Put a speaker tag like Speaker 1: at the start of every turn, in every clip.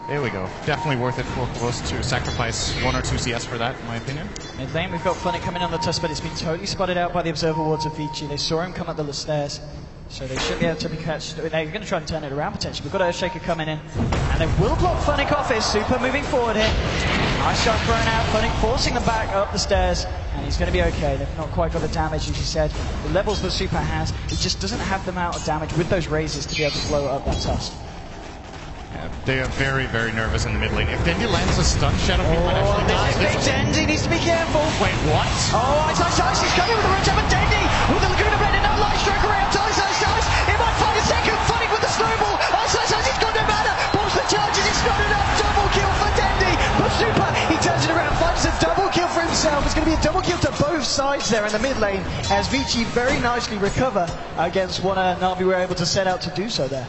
Speaker 1: There we go. Definitely worth it for Close to sacrifice 1 or 2 CS for that, in my opinion.
Speaker 2: Mid lane, we've got Funny coming on the tusk, but it's been totally spotted out by the observer wards of Vici. They saw him come up the stairs, so they should be able to be catched. They're going to try and turn it around potentially. We've got Earthshaker coming in, and they will block Funny off. Is Super moving forward here. Nice shot thrown out. Funny forcing them back up the stairs, and he's going to be okay. They've not quite got the damage, as you said. The levels that Super has, he just doesn't have the amount of damage with those raises to be able to blow up that tusk.
Speaker 1: They are very, very nervous in the mid lane. If Dendi lands a stun, Shadow Fiend might actually
Speaker 2: nice big Dendi needs to be careful.
Speaker 1: Wait, what?
Speaker 2: Oh, Ice, he's coming with the root but Dendi with the Laguna Red and no light stroke around Ice. He might find a second, Funny with the snowball. Ice, it's got no matter. Pulls the charges, it's not enough. Double kill for Dendi. But Super, he turns it around, finds a double kill for himself. It's going to be a double kill to both sides there in the mid lane as Vici very nicely recover against what Na'Vi were able to set out to do so there.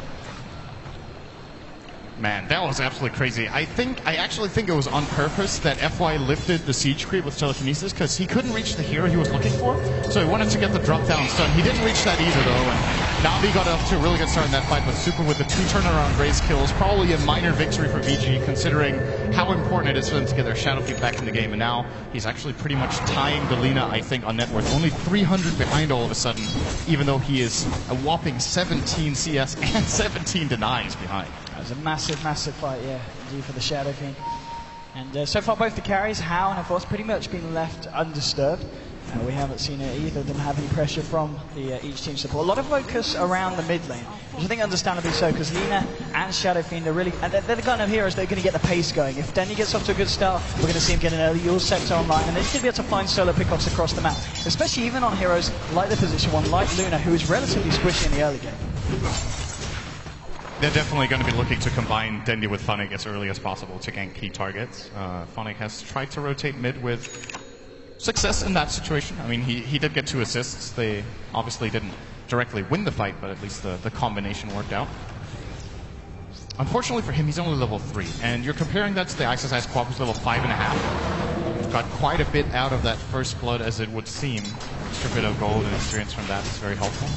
Speaker 1: Man, that was absolutely crazy. I actually think it was on purpose that FY lifted the siege creep with telekinesis because he couldn't reach the hero he was looking for, so he wanted to get the drop down stun. He didn't reach that either though, and Na'Vi got off to a really good start in that fight, but Super with the 2 turnaround raise kills, probably a minor victory for VG considering how important it is for them to get their Shadow Fiend back in the game, and now he's actually pretty much tying the Lina, I think, on net worth. Only 300 behind all of a sudden, even though he is a whopping 17 CS and 17 denies behind.
Speaker 2: It was a massive, massive fight, yeah, indeed, for the Shadow Fiend. And so far, both the carries, Hao and Force, pretty much been left undisturbed. We haven't seen either of them have any pressure from each team support. A lot of focus around the mid lane, which I think understandably so, because Lina and Shadow Fiend are really, and they're the kind of heroes that are going to get the pace going. If Dendi gets off to a good start, we're going to see him get an early Yule Scepter online, and they're going to be able to find solo pickoffs across the map, especially even on heroes like the position one, like Luna, who is relatively squishy in the early game.
Speaker 1: They're definitely going to be looking to combine Dendi with Funny as early as possible to gank key targets. Funny has tried to rotate mid with success in that situation. I mean, he did get 2 assists. They obviously didn't directly win the fight, but at least the combination worked out. Unfortunately for him, he's only level 3, and you're comparing that to the Ice Quap, who's level 5.5. You've got quite a bit out of that first blood, as it would seem. Extra bit of gold and experience from that is very helpful.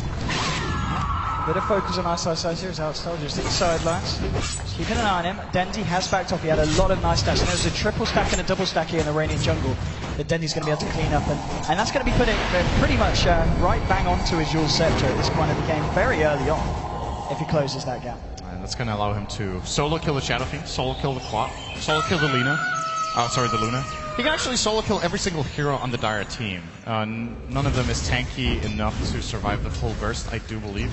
Speaker 2: Bit of focus on Ice here as Outstar just inside lines. Just keeping an eye on him. Dendi has backed off. He had a lot of nice stacks. And there's a triple stack and a double stack here in the Iranian jungle that Dendi's going to be able to clean up. And that's going to be putting pretty much right bang onto his Yule Scepter at this point of the game, very early on, if he closes that gap.
Speaker 1: And that's going to allow him to solo kill the Shadow Fiend, solo kill the Quap, solo kill the Lina. The Luna. He can actually solo kill every single hero on the Dire team. None of them is tanky enough to survive the full burst, I do believe.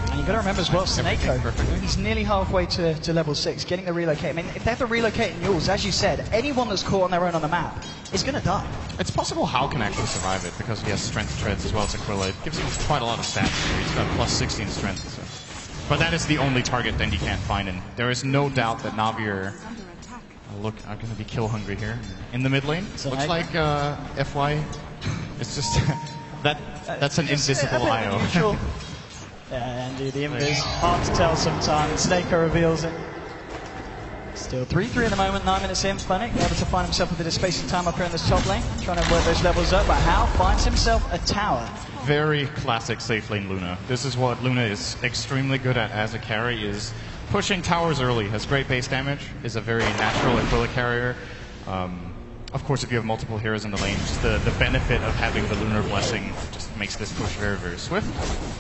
Speaker 2: And you've got to remember as well, Snako, he's nearly halfway to level 6, getting the relocate. I mean, if they have to relocate in Yules, as you said, anyone that's caught on their own on the map is going to die.
Speaker 1: It's possible Hao can actually survive it, because he has strength treads as well as Aquila. It gives him quite a lot of stats. He's got plus 16 strength. So. But that is the only target Dendi can't find, and there is no doubt that Na'Vi are going to be kill hungry here. In the mid lane, looks like FY, it's just, that's an invisible I.O.
Speaker 2: Yeah, indeed, the invis, hard to tell sometimes. Snako reveals it. Still 3-3 at the moment, 9 minutes in. Funny, able to find himself a bit of space and time up here in this top lane, trying to work those levels up, but Hao finds himself a tower.
Speaker 1: Very classic safe lane Luna. This is what Luna is extremely good at as a carry, is pushing towers early. Has great base damage, is a very natural Aquila carrier. Of course, if you have multiple heroes in the lane, just the benefit of having the Lunar Blessing just makes this push very, very swift.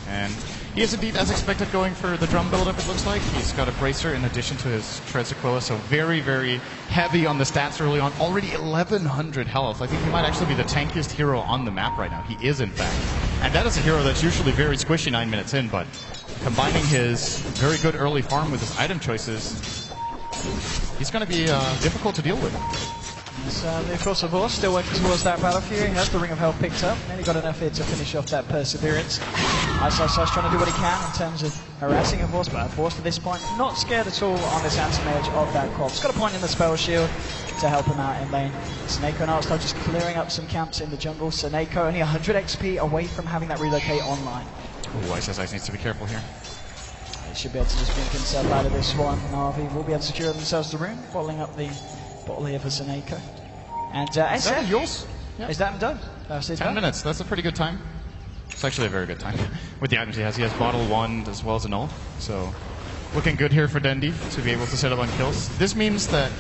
Speaker 1: And he is indeed, as expected, going for the drum build-up, it looks like. He's got a Bracer in addition to his Treads Aquila, so very, very heavy on the stats early on. Already 1,100 health. I think he might actually be the tankiest hero on the map right now. He is, in fact. And that is a hero that's usually very squishy 9 minutes in, but combining his very good early farm with his item choices, he's going to be difficult to deal with.
Speaker 2: So, of course, still working towards that battlefield. He has the Ring of Health picked up. Nearly got enough here to finish off that Perseverance. Ice trying to do what he can in terms of harassing Force, but Force at this point not scared at all on this anti-mage of that Quap. He's got a point in the spell shield to help him out in lane. Snako and Outstar just clearing up some camps in the jungle. Snako only 100 XP away from having that relocate online.
Speaker 1: Ooh, Ice needs to be careful here.
Speaker 2: He should be able to just blink himself out of this one. Na'Vi will be able to secure themselves the rune, bottling up the bottle here for Snako. And
Speaker 1: is that yours?
Speaker 2: Yeah. Is that done?
Speaker 1: 10 minutes, that's a pretty good time. It's actually a very good time. With the items he has bottle 1 as well as an ult, so Looking good here for Dendi to be able to set up on kills. This means that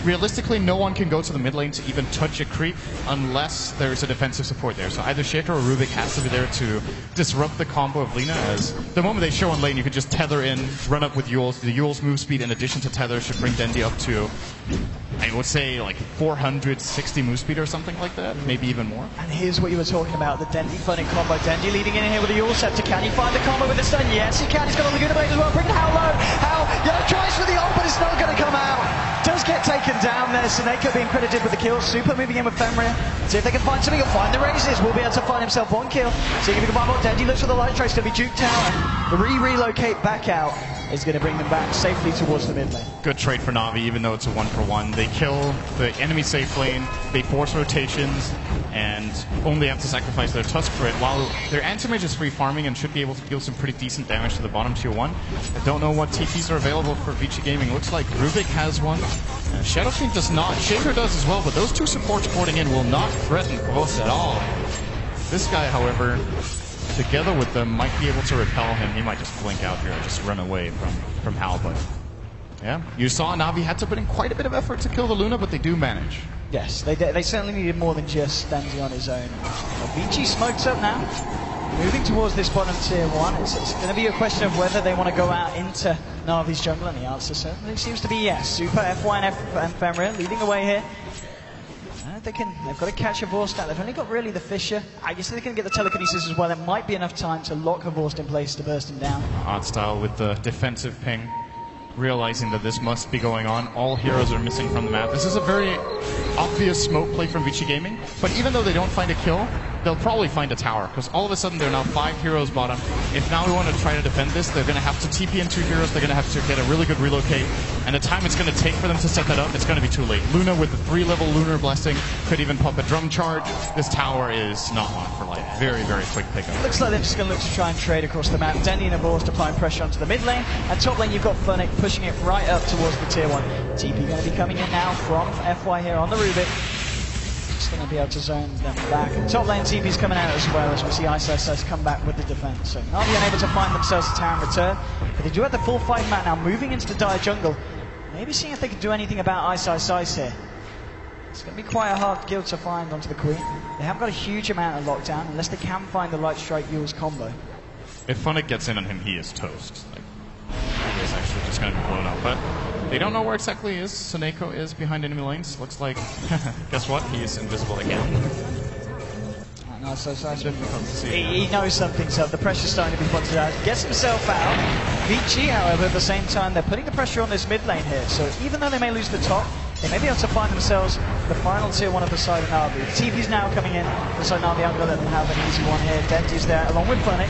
Speaker 1: realistically, no one can go to the mid lane to even touch a creep unless there's a defensive support there. So either Shaker or Rubik has to be there to disrupt the combo of Lina, as the moment they show on lane, you could just tether in, run up with Yules. The Yules move speed in addition to tether should bring Dendi up to, I would say, like 460 move speed or something like that, maybe even more.
Speaker 2: And here's what you were talking about, the Dendi funny combo. Dendi leading in here with the Yule Scepter. Can he find the combo with the stun? Yes, he can. He's got a Laguna Blade as well. Bring it how low? How? Yeah, tries for the ult, but it's not going to come out. Does get taken down there. Seneko being credited with the kill. Super moving in with Fenrir. See if they can find something. He'll find the raises. Will be able to find himself one kill. See if he can find more. Dendi looks for the light trace to be juked out. The relocate back out is going to bring them back safely towards the mid lane.
Speaker 1: Good trade for Na'Vi, even though it's a 1-for-1. They kill the enemy safe lane, they force rotations, and only have to sacrifice their Tusk for it, while their anti-mage is free farming and should be able to deal some pretty decent damage to the bottom tier 1. I don't know what TPs are available for Vici Gaming. Looks like Rubik has one. Shadow Fiend does not. Shaker does as well, but those two supports porting in will not threaten Kvothe at all. This guy, however, together with them, might be able to repel him. He might just blink out here and just run away from Hal, but yeah. You saw Na'Vi had to put in quite a bit of effort to kill the Luna, but they do manage.
Speaker 2: Yes, they certainly needed more than just Dendi on his own. Vici smokes up now, moving towards this bottom tier 1. It's going to be a question of whether they want to go out into Na'Vi's jungle, and the answer certainly seems to be yes. Super, FY and Fenrir leading away here. They've got to catch a Vorst out. They've only got really the Fissure. I guess they can get the telekinesis as well. There might be enough time to lock a Vorst in place to burst him down.
Speaker 1: Art style with the defensive ping, realizing that this must be going on. All heroes are missing from the map. This is a very obvious smoke play from Vici Gaming, but even though they don't find a kill, they'll probably find a tower, because all of a sudden they're now 5 heroes bottom. If now we want to try to defend this, they're going to have to TP in 2 heroes, they're going to have to get a really good relocate, and the time it's going to take for them to set that up, it's going to be too late. Luna with the 3-level Lunar Blessing could even pop a drum charge. This tower is not on for life. Very, very quick pickup.
Speaker 2: Looks like they're just going to look to try and trade across the map. Dendi and Vorst applying pressure onto the mid lane, and top lane you've got Fnatic pushing it right up towards the tier 1. TP going to be coming in now from FY here on the Rubik. Just going to be able to zone them back. And top lane TP's coming out as well, as we see Ice come back with the defense. So Na'Vi unable to find themselves a tower in return, but they do have the full 5 mat now, moving into the dire jungle. Maybe seeing if they can do anything about Ice here. It's going to be quite a hard guild to find onto the Queen. They haven't got a huge amount of lockdown, unless they can find the Light Strike Yules combo.
Speaker 1: If Fnatic gets in on him, he is toast. Like, he is actually just going to be blown up. But they don't know where exactly he is. Seneko is behind enemy lanes. Looks like, guess what? He is invisible again.
Speaker 2: No, so he knows something's up. The pressure's starting to be pointed out. Gets himself out. Vici, however, at the same time, they're putting the pressure on this mid lane here. So even though they may lose the top, they may be able to find themselves the final tier 1 of the side of Na'Vi. TP's now coming in. The side Na'Vi aren't going to let them have an easy one here. Dendi's there, along with Fnatic.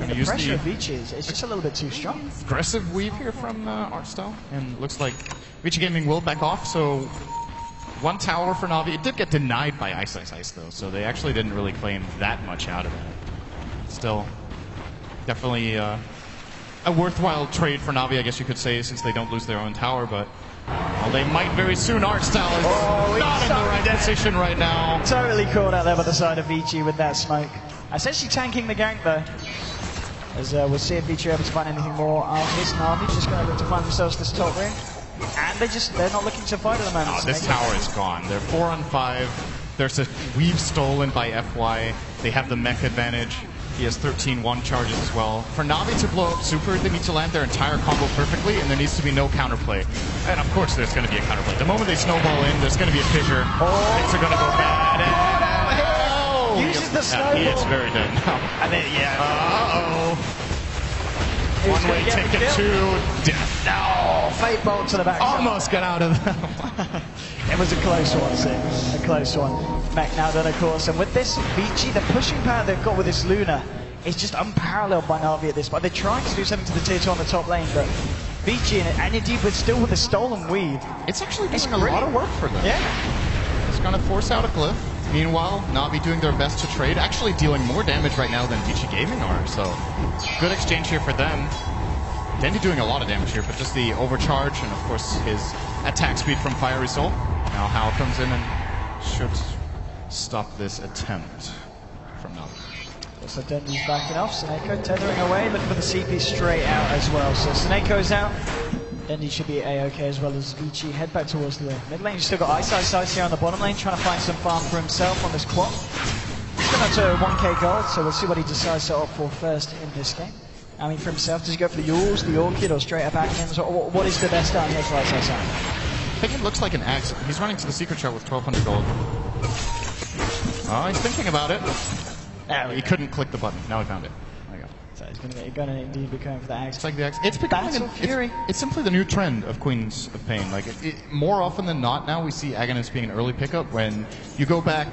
Speaker 2: The pressure of Vici is just a little bit too strong.
Speaker 1: Aggressive weave here from Artstyle, and looks like Vici Gaming will back off, so 1 tower for Na'Vi. It did get denied by Ice though, so they actually didn't really claim that much out of it. Still, definitely a worthwhile trade for Na'Vi, I guess you could say, since they don't lose their own tower, but well, they might very soon. Artstyle is not in the right position right now.
Speaker 2: Totally caught out there by the side of Vici with that smoke. Essentially tanking the gank though. As we'll see if Vici are able to find anything more after this. Na'Vi's just going to look to find themselves this top ring. And they're not looking to fight at the moment.
Speaker 1: Oh, this tower is gone. They're 4 on 5. There's a weave stolen by FY. They have the mech advantage. He has 13 1 charges as well. For Na'Vi to blow up Super, they need to land their entire combo perfectly, and there needs to be no counterplay. And of course there's going to be a counterplay. The moment they snowball in, there's going to be a fissure. Things are going to go bad.
Speaker 2: Uses the snowball.
Speaker 1: He is very dead now.
Speaker 2: And then,
Speaker 1: One-way ticket to death.
Speaker 2: No! Fate bolt to the back.
Speaker 1: Almost got out of that.
Speaker 2: It was a close one, Sid. A close one. Mech now done, of course. And with this, Vici, the pushing power they've got with this Luna is just unparalleled by Na'Vi at this point. They're trying to do something to the tier 2 on the top lane, but Vici, and indeed, but still with the stolen weave.
Speaker 1: It's actually doing a lot of work for them.
Speaker 2: Yeah.
Speaker 1: It's going to force out a glyph. Meanwhile, Na'Vi doing their best to trade, actually dealing more damage right now than Vici Gaming are, so good exchange here for them. Dendi doing a lot of damage here, but just the overcharge and of course his attack speed from Fiery Soul. Now Hal comes in and should stop this attempt from Na'Vi.
Speaker 2: Looks like Dendi's backing off. Seneko tethering away, looking for the CP straight out as well. So Seneko's out. Dendi should be A-OK as well as Vici. Head back towards the mid lane. You've still got Ice here on the bottom lane, trying to find some farm for himself on this quad. He's going up to 1k gold, so we'll see what he decides to opt for first in this game. I mean, for himself, does he go for the Yules, the Orchid, or straight up Agnins? Or what is the best down here for Ice?
Speaker 1: I think it looks like an axe. He's running to the secret shot with 1200 gold. Oh, he's thinking about it. He couldn't click the button. Now he found it. There you go.
Speaker 2: So he's going to indeed be going for the axe.
Speaker 1: It's like the axe. It's becoming it's simply the new trend of Queens of Pain. Like more often than not now, we see Aghanim being an early pickup. When you go back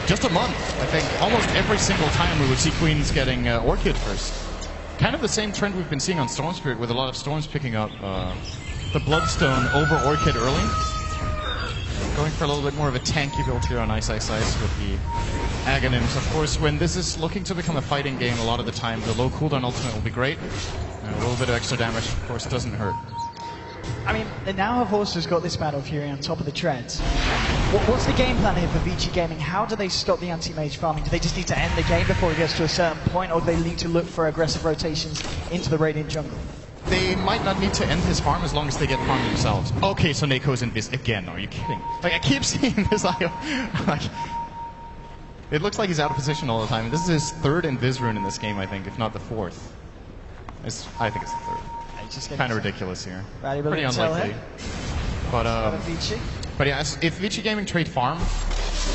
Speaker 1: just a month, I think almost every single time we would see Queens getting Orchid first. Kind of the same trend we've been seeing on Storm Spirit, with a lot of Storms picking up the Bloodstone over Orchid early. Going for a little bit more of a tanky build here on Ice with the Aghanims. Of course, when this is looking to become a fighting game, a lot of the time the low cooldown ultimate will be great. And a little bit of extra damage, of course, doesn't hurt.
Speaker 2: I mean, now of course has got this Battle Fury on top of the treads. What's the game plan here for Vici Gaming? How do they stop the anti-mage farming? Do they just need to end the game before it gets to a certain point, or do they need to look for aggressive rotations into the Radiant jungle?
Speaker 1: They might not need to end his farm as long as they get farmed themselves. Okay, so Neko's in Viz again. Are you kidding? Like, I keep seeing this. Like, it looks like he's out of position all the time. This is his third Invis rune in this game, I think, if not the fourth. I think it's the third. Kind of ridiculous here. Pretty unlikely. But yeah, if Vici Gaming trade farm,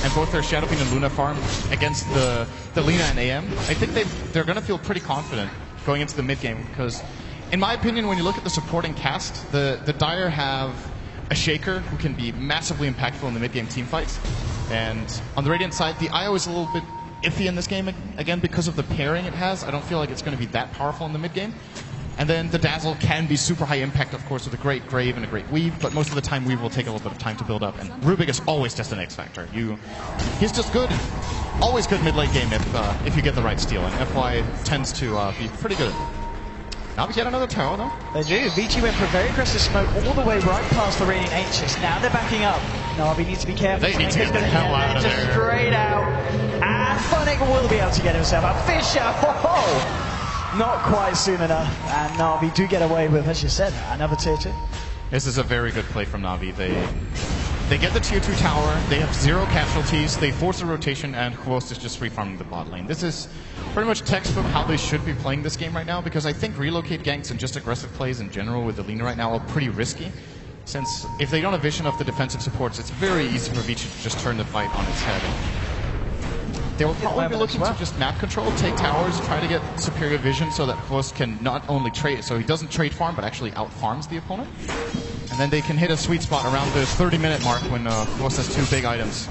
Speaker 1: and both their Shadow Fiend and Luna farm against the Lina and AM, I think they're going to feel pretty confident going into the mid game, because in my opinion, when you look at the supporting cast, the Dire have a Shaker who can be massively impactful in the mid-game team fights. And on the Radiant side, the I.O is a little bit iffy in this game, again, because of the pairing it has. I don't feel like it's going to be that powerful in the mid game. And then the Dazzle can be super high impact, of course, with a great Grave and a great Weave, but most of the time Weave will take a little bit of time to build up. And Rubik is always just an X-Factor. He's just good. Always good mid-late game if you get the right steal, and FY tends to be pretty good. Now we get another tower, though. They
Speaker 2: do. Vici went for a very aggressive smoke all the way right past the Radiant Ancients. Now they're backing up. Na'Vi needs to be careful.
Speaker 1: They need to get the hell out of there.
Speaker 2: Straight out. And Funnick will be able to get himself a Fisher. Oh! Not quite soon enough. And Na'Vi do get away with, as you said, another tier 2.
Speaker 1: This is a very good play from Na'Vi. They get the tier 2 tower, they have 0 casualties, they force a rotation, and Hvosd is just free farming the bot lane. This is pretty much textbook how they should be playing this game right now, because I think relocate ganks and just aggressive plays in general with the Lina right now are pretty risky, since if they don't have vision of the defensive supports, it's very easy for Vici to just turn the fight on its head. They will probably be looking to just map control, take towers, try to get superior vision so that Hvosd can not only trade, so he doesn't trade farm, but actually out-farms the opponent. And then they can hit a sweet spot around the 30-minute mark when Hvosd has 2 big items.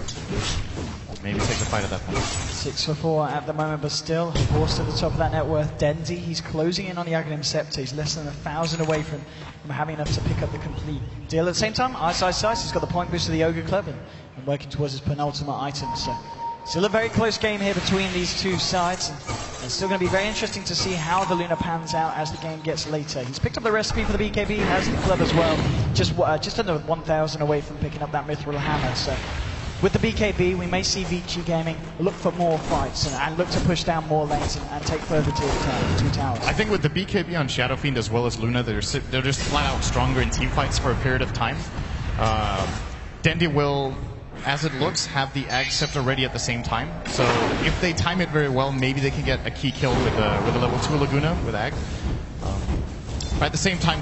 Speaker 1: Maybe take the fight at that point.
Speaker 2: 6 for 4 at the moment, but still, Hvosd at the top of that net worth. Dendi, he's closing in on the Aghanim Scepter. He's less than 1,000 away from having enough to pick up the complete deal. At the same time, Ice, he's got the point boost of the Ogre Club and working towards his penultimate item. So still a very close game here between these two sides. And it's still going to be very interesting to see how the Luna pans out as the game gets later. He's picked up the recipe for the BKB, he has the club as well. Just under 1,000 away from picking up that Mithril Hammer. So with the BKB, we may see Vici Gaming look for more fights and look to push down more lanes and take further to the 2 towers.
Speaker 1: I think with the BKB on Shadow Fiend as well as Luna, they're just flat out stronger in team fights for a period of time. Dendi will, as it looks, have the Ag Scepter ready at the same time. So if they time it very well, maybe they can get a key kill with a level 2 Laguna with Ag. But at the same time,